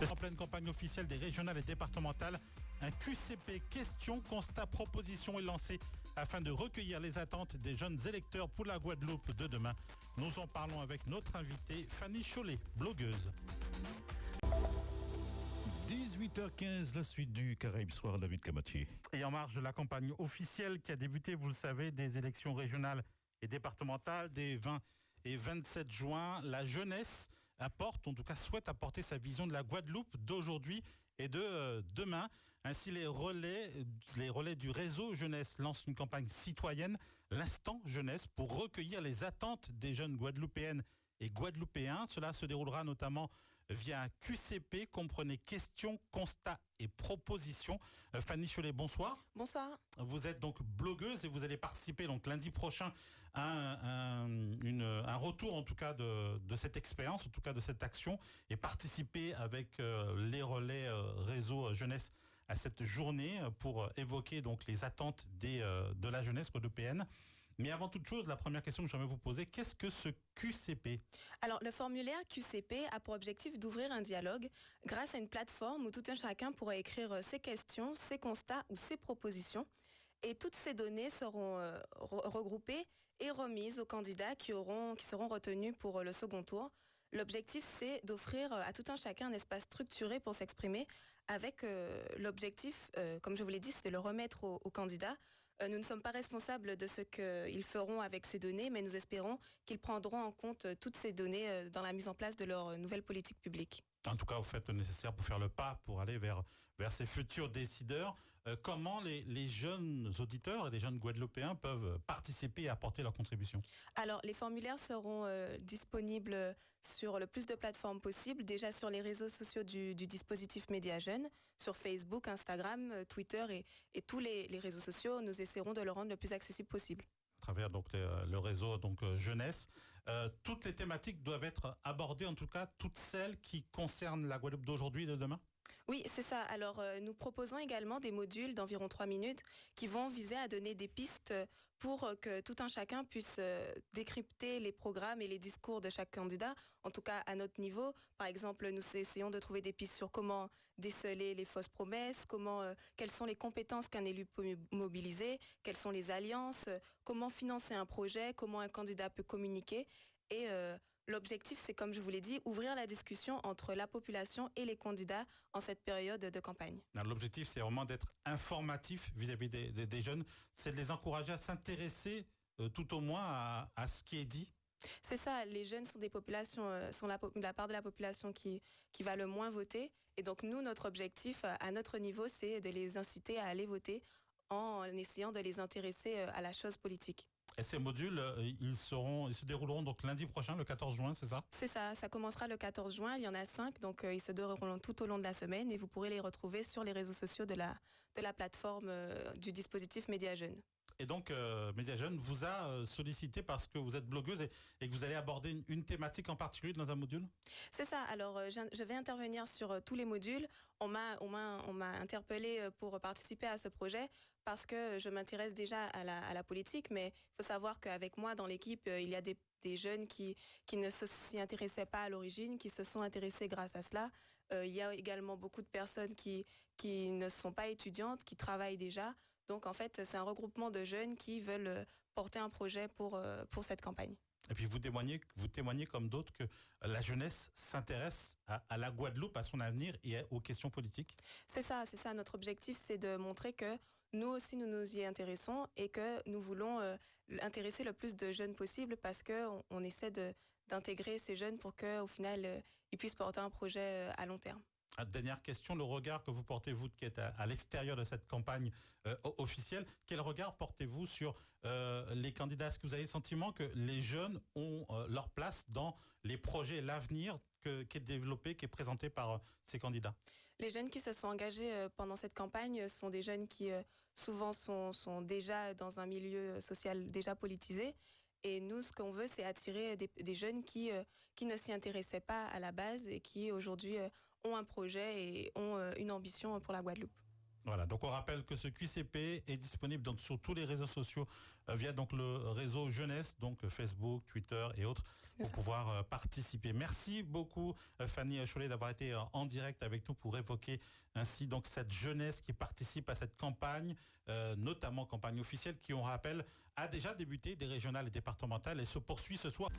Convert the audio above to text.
C'est en pleine campagne officielle des régionales et départementales. Un QCP question, constat, proposition est lancé afin de recueillir les attentes des jeunes électeurs pour la Guadeloupe de demain. Nous en parlons avec notre invitée Fanny Chollet, blogueuse. 18h15, la suite du Caraïbe Soir, David Camatier. Et en marge de la campagne officielle qui a débuté, vous le savez, des élections régionales et départementales des 20 et 27 juin, la jeunesse apporte, en tout cas souhaite apporter sa vision de la Guadeloupe d'aujourd'hui et de demain. Ainsi, les relais du réseau jeunesse lancent une campagne citoyenne, l'Instant Jeunesse, pour recueillir les attentes des jeunes guadeloupéennes et guadeloupéens. Cela se déroulera notamment via un QCP, comprenez questions, constats et propositions. Fanny Chollet, bonsoir. Bonsoir. Vous êtes donc blogueuse et vous allez participer donc lundi prochain à un retour en tout cas de cette expérience, en tout cas de cette action, et participer avec les relais réseau jeunesse à cette journée pour évoquer donc les attentes de la jeunesse guadeloupéenne. Mais avant toute chose, la première question que j'aimerais vous poser, qu'est-ce que ce QCP ? Alors, le formulaire QCP a pour objectif d'ouvrir un dialogue grâce à une plateforme où tout un chacun pourra écrire ses questions, ses constats ou ses propositions. Et toutes ces données seront regroupées et remises aux candidats qui seront retenus pour le second tour. L'objectif, c'est d'offrir à tout un chacun un espace structuré pour s'exprimer avec l'objectif, comme je vous l'ai dit, c'est de le remettre aux candidats. Nous ne sommes pas responsables de ce qu'ils feront avec ces données, mais nous espérons qu'ils prendront en compte toutes ces données dans la mise en place de leur nouvelle politique publique. En tout cas, vous faites le nécessaire pour faire le pas, pour aller vers ces futurs décideurs. Comment les jeunes auditeurs et les jeunes Guadeloupéens peuvent participer et apporter leur contribution ? Alors, les formulaires seront disponibles sur le plus de plateformes possibles, déjà sur les réseaux sociaux du dispositif Média Jeunes, sur Facebook, Instagram, Twitter et tous les réseaux sociaux. Nous essaierons de le rendre le plus accessible possible. À travers donc le réseau jeunesse. Toutes les thématiques doivent être abordées, en tout cas toutes celles qui concernent la Guadeloupe d'aujourd'hui et de demain ? Oui, c'est ça. Alors, nous proposons également des modules d'environ 3 minutes qui vont viser à donner des pistes pour que tout un chacun puisse décrypter les programmes et les discours de chaque candidat, en tout cas à notre niveau. Par exemple, nous essayons de trouver des pistes sur comment déceler les fausses promesses, quelles sont les compétences qu'un élu peut mobiliser, quelles sont les alliances, comment financer un projet, comment un candidat peut communiquer. Et l'objectif, c'est, comme je vous l'ai dit, ouvrir la discussion entre la population et les candidats en cette période de campagne. Alors, l'objectif, c'est vraiment d'être informatif vis-à-vis des jeunes. C'est de les encourager à s'intéresser tout au moins à ce qui est dit. C'est ça, les jeunes sont des populations, sont la part de la population qui va le moins voter. Et donc nous, notre objectif à notre niveau, c'est de les inciter à aller voter en essayant de les intéresser à la chose politique. Et ces modules, ils se dérouleront donc lundi prochain, le 14 juin, c'est ça ? C'est ça, ça commencera le 14 juin, il y en a 5, donc ils se dérouleront tout au long de la semaine et vous pourrez les retrouver sur les réseaux sociaux de la plateforme du dispositif Média Jeunes. Et donc, Média Jeunes vous a sollicité parce que vous êtes blogueuse et que vous allez aborder une thématique en particulier dans un module ? C'est ça. Alors, je vais intervenir sur tous les modules. On m'a interpellée pour participer à ce projet parce que je m'intéresse déjà à la politique, mais il faut savoir qu'avec moi, dans l'équipe, il y a des jeunes qui ne s'y intéressaient pas à l'origine, qui se sont intéressés grâce à cela. Il y a également beaucoup de personnes qui ne sont pas étudiantes, qui travaillent déjà. Donc, en fait, c'est un regroupement de jeunes qui veulent porter un projet pour cette campagne. Et puis, vous témoignez comme d'autres que la jeunesse s'intéresse à la Guadeloupe, à son avenir et aux questions politiques. C'est ça. Notre objectif, c'est de montrer que nous aussi, nous nous y intéressons et que nous voulons intéresser le plus de jeunes possible parce qu'on essaie d'intégrer ces jeunes pour qu'au final, ils puissent porter un projet à long terme. Dernière question, le regard que vous portez, vous qui êtes à l'extérieur de cette campagne officielle, quel regard portez-vous sur les candidats ? Est-ce que vous avez le sentiment que les jeunes ont leur place dans les projets, l'avenir qui est développé, qui est présenté par ces candidats ? Les jeunes qui se sont engagés pendant cette campagne sont des jeunes qui souvent sont déjà dans un milieu social déjà politisé. Et nous, ce qu'on veut, c'est attirer des jeunes qui ne s'y intéressaient pas à la base et qui, aujourd'hui, ont un projet et ont une ambition pour la Guadeloupe. Voilà, donc on rappelle que ce QCP est disponible donc sur tous les réseaux sociaux via donc le réseau jeunesse, donc Facebook, Twitter et autres, pour pouvoir participer. Merci beaucoup Fanny Chollet d'avoir été en direct avec nous pour évoquer ainsi donc cette jeunesse qui participe à cette campagne, notamment campagne officielle qui, on rappelle, a déjà débuté des régionales et départementales et se poursuit ce soir.